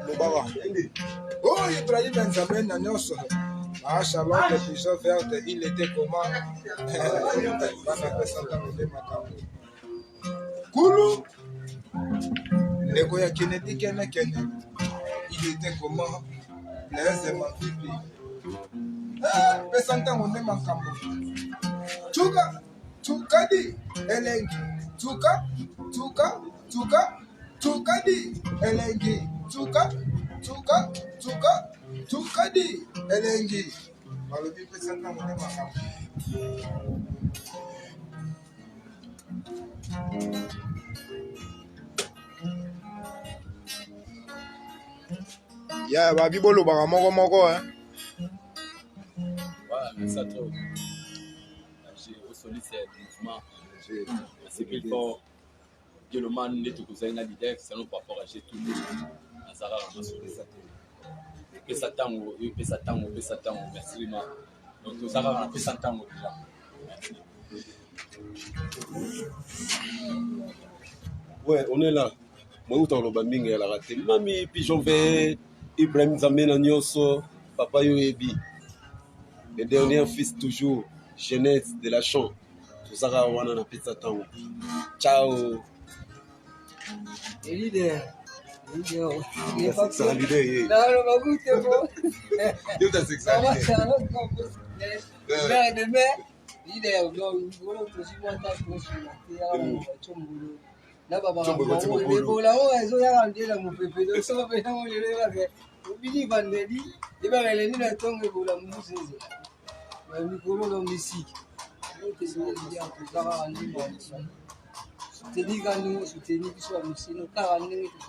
Lobara. Oh, Ibrahim Benjamin Nanyos. Ah, Charlotte, pigeon verte, il était comment? Koulou. Negoya Kennedy Kene. Il était comment? Blaise Mafipi. Ah, Pesanta Mone Makambo. Tuka, Tukadi, Elengi. Tuka, Tukadi, Elengi. Tukadi, Elengi. Malobi Pesanta Mone Makambo. Ya, babi bolo baka moko hein. Voilà, mais ça trop. J'ai sollicité le mouvement. C'est qu'il faut que le man n'est tout cousin à l'idée, c'est non pas pour acheter tout le monde. Azara a sollicité. Et ça tango, merci vraiment. Donc tout ça va faire ça tango déjà. Ouais, on est là. Moi, où t'en lobaming et la raté. Mami, pigeon vert, Ibrahim Zamena Nyoso, Papa Yoebi. Le dernier fils toujours, jeunesse de la chant. Tout ça va on a pizza tango. Ciao. Et leader. C'est un leader. Non, ma goûte est bon. Dieu t'a sexualisé. C'est un autre campus. Mère de mère. Leader, donc, voilà, je suis moi, t'as pour sur la terre, là, papa, mais pour la haut, elles ont rendu là, mon pépé, donc ça va faire mon élève. Au midi, vendredi, et bien, elle est née la tongue pour la mousse. Le micro, dans le musique. Je te dis, ça va rendre mon soutenir quand nous soutenir, soit nous, c'est nos 40 minutes, tout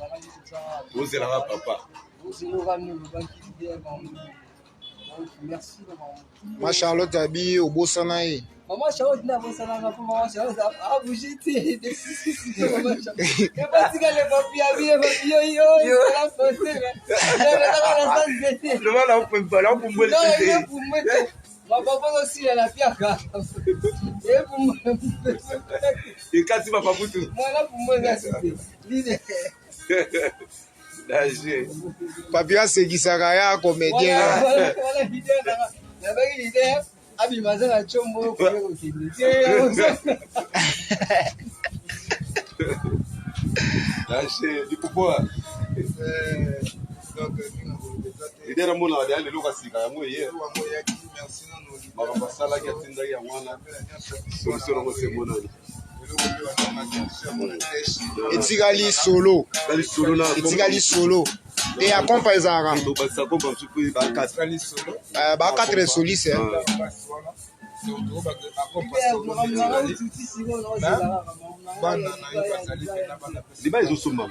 ça. Vous êtes là, papa. Vous êtes là, nous, le banquier d'hier, merci. Ma Charlotte habillée au beau sanaï. Maman Charlotte n'a pas ça là pour maman Charlotte a bougé des maman Charlotte. Il pas si les papiers habillés papiers yo la santé mais le mal on peut pas là pour me non pour moi ma papa aussi elle a piaka et pour moi et quand tu vas pas pour tout moi là pour moi c'est l'idée Papia Segisaka ya comédien. Voilà l'idée la belle idée. Abi mazana chombo kwa ukindi. Lâchez du pouvoir. Donc il est mon là le loka sika ya moye. Merci non. Mama sala ki atinda ya mwana. Solution ngo se monani. Etikali solo. Etikali solo. Et à quoi par exemple? Ça compte un petit peu ba 4 solo. Ba 4 solistes. Liba ezosomba.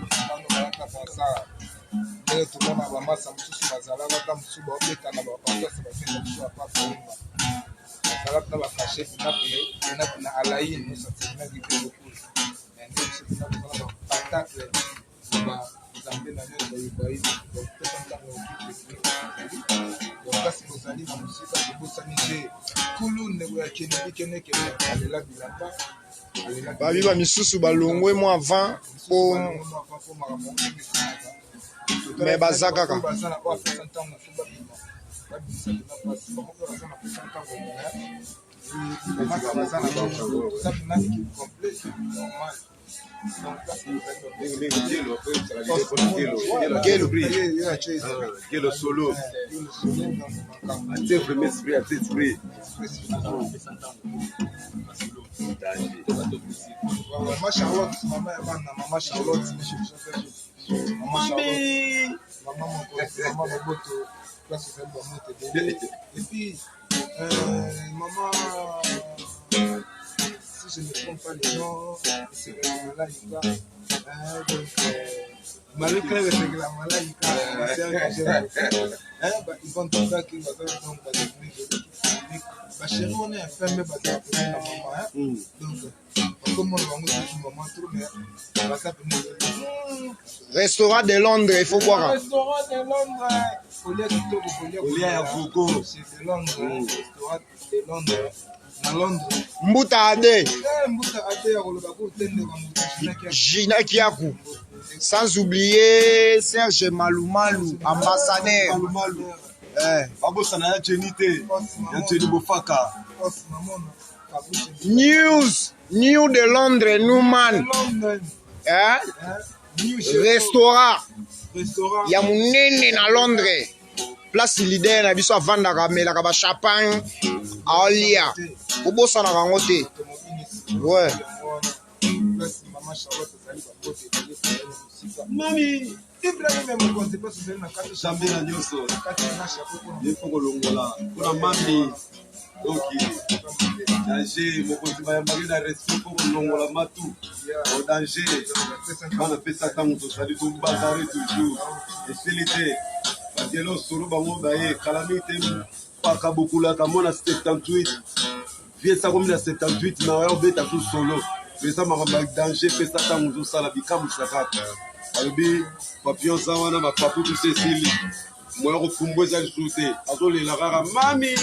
Babi ba misusu balongwe mo avant po mais bazakaka Gelo solo. Até premier esprit, até esprit. Maman Charlotte, maman Charlotte. Maman Moboto. Et puis, maman, si je ne trompe pas les noms, c'est la Malaïka. Donc, Marie-Claire, c'est la Malaïka. Ils vont tout ça qui va faire donc ma chérie, on est un peu mais la maman. Donc, comme on va maman trop, mais on va s'appeler. Restaurant de Londres, il faut boire. Restaurant de Londres. Olia ya Gogo. C'est de Londres. Restaurant de Londres. na Londres. Mbuta Ade. Mbuta Ade ya koloba ko tende ka Mbuta Gina Kiaku. Sans oublier Serge Malumalu, ambassadeur. babosana ya Jenite ya Jenny Bofaka. New de Londres, Newman. Restaurant. Ya munene na Londres. Place leader na biso avanda kamela ka ba champagne alia. Obosana kango te. Ouais. Mami jambe na nyonso yefo kolongola mpona mami oki danger mokonzi bayambaki na respect mpo kolongola matu o danger bana pesa ntango tozali tobazare toujours esili te badielo solo bango baye kalami te paka bokulaka mona 78 vie sakomi na 78 na oya obeta tu solo pesa makambo ya danger pesa ntango ozosala bikamwisa kaka balobi papillon za wana bapapu tuso esili moya kopumbwa eza lisusu te azolela kaka mami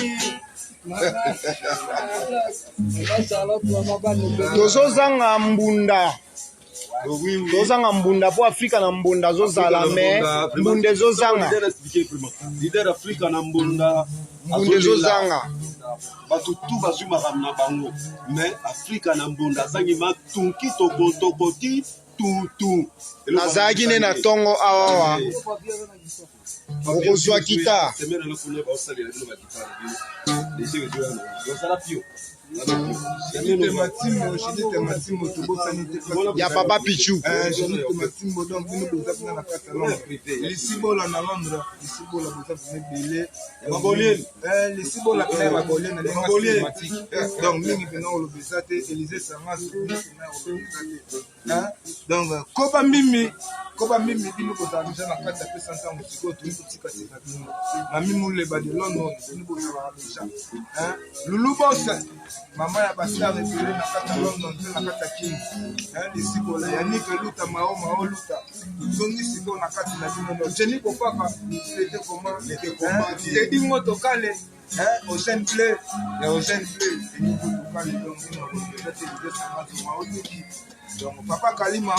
tozozanga mbunda tozanga mbunda po Afrika na mbunda zozala me mbunda ezozanga lider Afrika na mbunda mbunda ezozanga bato tu bazwi makambo na bango me Afrika na mbunda azangi matunki tokotokoti tutu nazalaki ne na ntongo awawa okozwa kita ya papa Pichu lisibola na Londres lisibola lisibola pena bagolien na donc mingi pena olobeza te Élysée Sangas donc koba mimi bino kozala deja na kati ya pesa ntango sikoyo toyi kotika bino na mimuleba de London bino bozalaka deja lulu bose mama ya bastar ebele na kati ya London te na kati ya king lisibola yanik eluta mao luta zongi sikoyo na kati na bino Jenny Bofaka lete koma tedi moto kale Ocean Play donc papa Kalima